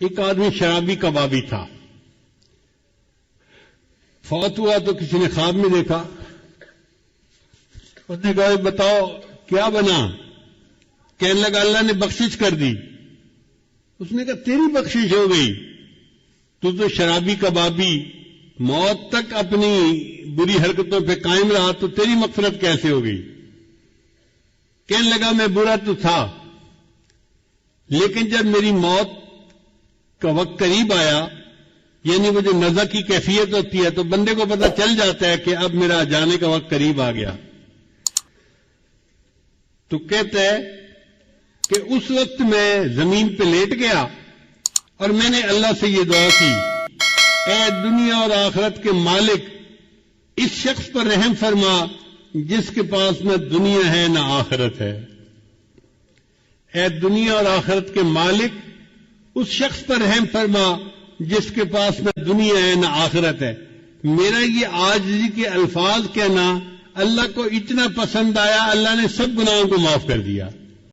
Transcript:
ایک آدمی شرابی کبابی تھا، فوت ہوا تو کسی نے خواب میں دیکھا، اس نے کہا بتاؤ کیا بنا؟ کہنے لگا اللہ نے بخشش کر دی۔ اس نے کہا تیری بخشش ہو گئی؟ تو شرابی کبابی موت تک اپنی بری حرکتوں پہ قائم رہا، تو تیری مغفرت کیسے ہو گئی؟ کہنے لگا میں برا تو تھا، لیکن جب میری موت کا وقت قریب آیا، یعنی وہ جو نزع کی کیفیت ہوتی ہے، تو بندے کو پتہ چل جاتا ہے کہ اب میرا جانے کا وقت قریب آ گیا، تو کہتا ہے کہ اس وقت میں زمین پہ لیٹ گیا اور میں نے اللہ سے یہ دعا کی، اے دنیا اور آخرت کے مالک، اس شخص پر رحم فرما جس کے پاس نہ دنیا ہے نہ آخرت ہے۔ اے دنیا اور آخرت کے مالک، اس شخص پر رحم فرما جس کے پاس نہ دنیا ہے نہ آخرت ہے۔ میرا یہ عاجزی کے الفاظ کہنا اللہ کو اتنا پسند آیا، اللہ نے سب گناہوں کو معاف کر دیا۔